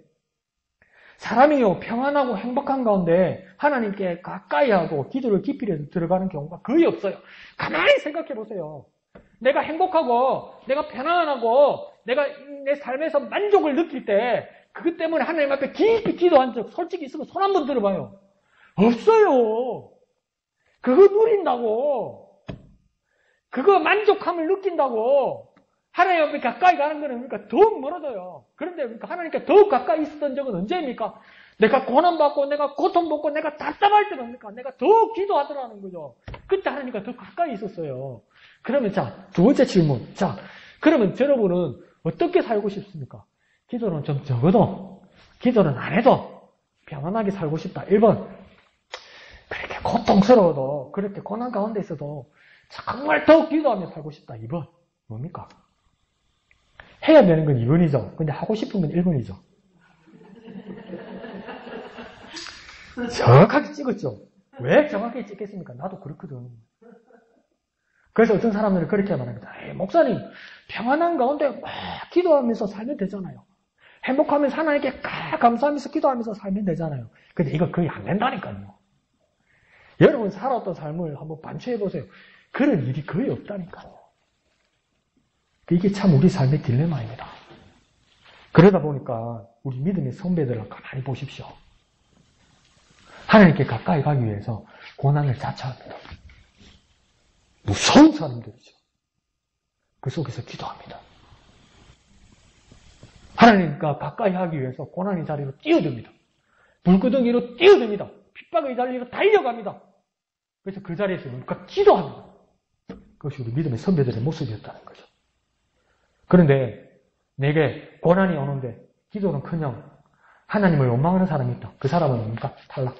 사람이요 평안하고 행복한 가운데 하나님께 가까이 하고 기도를 깊이 해서 들어가는 경우가 거의 없어요. 가만히 생각해 보세요. 내가 행복하고 내가 편안하고 내가 내 삶에서 만족을 느낄 때 그것 때문에 하나님 앞에 깊이 기도한 적 솔직히 있으면 손 한번 들어봐요. 없어요. 그거 누린다고 그거 만족함을 느낀다고 하나님 앞에 가까이 가는 거는 그러니까 더욱 멀어져요. 그런데 그러니까 하나님께 더욱 가까이 있었던 적은 언제입니까? 내가 고난받고 내가 고통받고 내가 답답할 때 뭡니까? 내가 더욱 기도하더라는 거죠. 그때 하나님과 더 가까이 있었어요. 그러면 자, 두 번째 질문. 자, 그러면 여러분은 어떻게 살고 싶습니까? 기도는 좀 적어도 기도는 안 해도 평안하게 살고 싶다. 1번 그렇게 고통스러워도 그렇게 고난 가운데 있어도 정말 더 기도하며 살고 싶다. 2번 뭡니까? 해야 되는 건 2번이죠. 근데 하고 싶은 건 1번이죠. 정확하게 찍었죠. 왜 정확하게 찍겠습니까? 나도 그렇거든. 그래서 어떤 사람들은 그렇게 말합니다. 목사님 평안한 가운데 막 기도하면서 살면 되잖아요. 행복하면서 하나님께 감사하면서 기도하면서 살면 되잖아요. 근데 이거 거의 안 된다니까요. 여러분 살아왔던 삶을 한번 반추해보세요. 그런 일이 거의 없다니까요. 이게 참 우리 삶의 딜레마입니다. 그러다 보니까 우리 믿음의 선배들을 가만히 보십시오. 하나님께 가까이 가기 위해서 고난을 자처합니다. 무서운 사람들이죠. 그 속에서 기도합니다. 하나님과 가까이 하기 위해서 고난의 자리로 뛰어듭니다. 불구덩이로 뛰어듭니다. 핍박의 자리로 달려갑니다. 그래서 그 자리에서 뭔가 기도합니다. 그것이 우리 믿음의 선배들의 모습이었다는 거죠. 그런데 내게 고난이 오는데 기도는커녕 하나님을 원망하는 사람이 있다. 그 사람은 뭡니까? 탈락.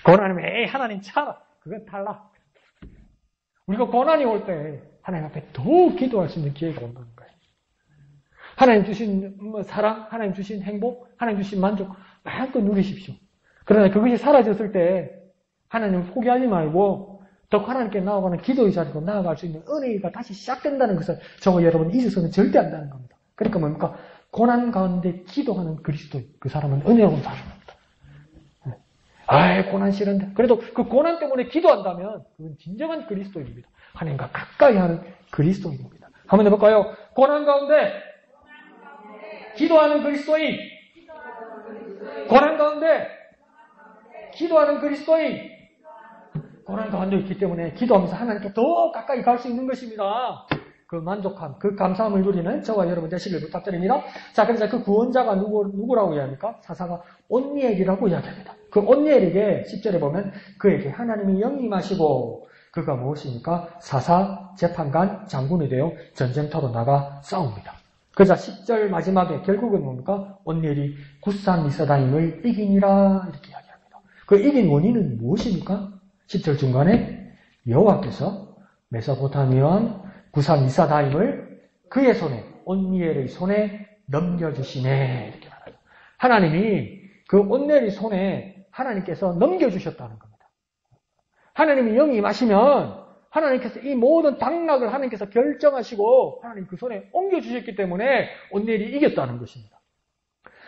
고난이면 에이 하나님 차라. 그건 탈락. 우리가 고난이 올 때 하나님 앞에 더 기도할 수 있는 기회가 온다는 거예요. 하나님 주신 사랑, 하나님 주신 행복, 하나님 주신 만족 마음껏 누리십시오. 그러나 그것이 사라졌을 때 하나님을 포기하지 말고 더 하나님께 나아가는 기도의 자리로 나아갈 수 있는 은혜가 다시 시작된다는 것을 저와 여러분 잊어서는 절대 안 된다는 겁니다. 그러니까 뭡니까? 고난 가운데 기도하는 그리스도인 그 사람은 은혜로운 사람입니다. 아이 고난 싫은데 그래도 그 고난 때문에 기도한다면 그건 진정한 그리스도인입니다. 하나님과 가까이 하는 그리스도인입니다. 한번 해볼까요? 고난 가운데 기도하는 그리스도인. 고난 가운데 기도하는 그리스도인. 고난 가운데 있기 때문에 기도하면서 하나님께 더 가까이 갈 수 있는 것입니다. 그 만족함, 그 감사함을 누리는 저와 여러분 되시길 부탁드립니다. 자, 그래서 그 구원자가 누구라고 이야기합니까? 사사가 온니엘이라고 이야기합니다. 그 온니엘에게 10절에 보면 그에게 하나님이 영임하시고 그가 무엇입니까? 사사 재판관 장군이 되어 전쟁터로 나가 싸웁니다. 그자 10절 마지막에 결국은 뭡니까? 온니엘이 굿산 미사다임을 이기니라 이렇게 이야기합니다. 그 이긴 원인은 무엇입니까? 10절 중간에 여호와께서 메소포타미아 왕 굿산 미사다임을 그의 손에 온니엘의 손에 넘겨주시네 이렇게 말합니다. 하나님이 그 온니엘의 손에 하나님께서 넘겨주셨다는 겁니다. 하나님이 영이 임하시면 하나님께서 이 모든 당락을 하나님께서 결정하시고 하나님 그 손에 옮겨주셨기 때문에 온니엘이 이겼다는 것입니다.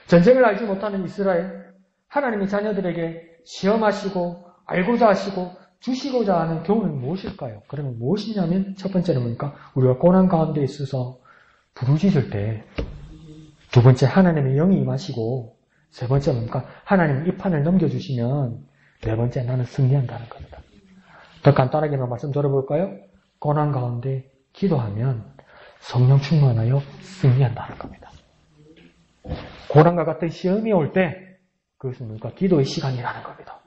전쟁을 알지 못하는 이스라엘, 하나님이 자녀들에게 시험하시고 알고자 하시고 주시고자 하는 교훈은 무엇일까요? 그러면 무엇이냐면 첫 번째는 뭡니까? 우리가 고난 가운데 있어서 부르짖을 때 두 번째 하나님의 영이 임하시고 세 번째 뭡니까? 하나님 이 판을 넘겨주시면 네 번째 나는 승리한다는 겁니다. 더 간단하게만 말씀 들어볼까요? 고난 가운데 기도하면 성령 충만하여 승리한다는 겁니다. 고난과 같은 시험이 올 때 그것은 뭡니까? 기도의 시간이라는 겁니다.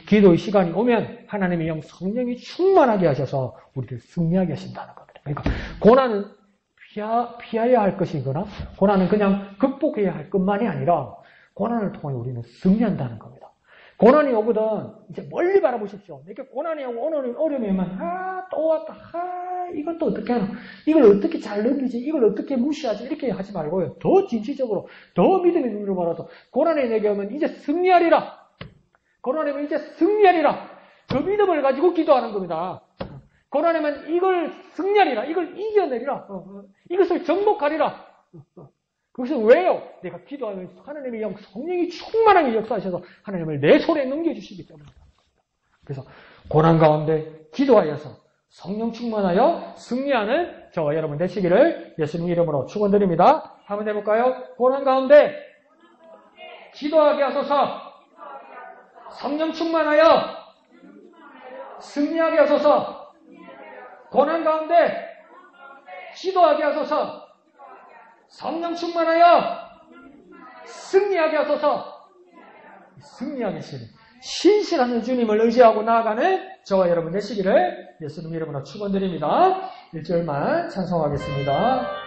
기도의 시간이 오면 하나님의 영 성령이 충만하게 하셔서 우리를 승리하게 하신다는 겁니다. 그러니까 고난은 피해야 할 것이거나 고난은 그냥 극복해야 할 것만이 아니라 고난을 통해 우리는 승리한다는 겁니다. 고난이 오거든 이제 멀리 바라보십시오. 내게 고난이 오고 오늘 어려움이 오면 또 왔다. 이것도 어떻게 하나? 이걸 어떻게 잘 넘기지? 이걸 어떻게 무시하지? 이렇게 하지 말고요. 더 진취적으로 더 믿음의 눈으로 바라도 고난이 내게 오면 이제 승리하리라. 고난이면 이제 승리하리라. 그 믿음을 가지고 기도하는 겁니다. 고난이면 이걸 승리하리라. 이걸 이겨내리라. 이것을 정복하리라. 그것은 왜요? 내가 기도하면 하나님의 영 성령이 충만하게 역사하셔서 하나님을 내 손에 넘겨주시기 때문입니다. 그래서 고난 가운데 기도하여서 성령 충만하여 승리하는 저와 여러분 되시기를 예수님 이름으로 축원드립니다. 한번 해볼까요? 고난 가운데 기도하게 하소서. 성령 충만하여 승리하게 하소서. 고난 가운데 기도하게 하소서. 성령 충만하여 승리하게 하소서. 승리하게 하시는 신실한 주님을 의지하고 나아가는 저와 여러분 되시기를 예수님 이름으로 축원드립니다. 1절만 찬송하겠습니다.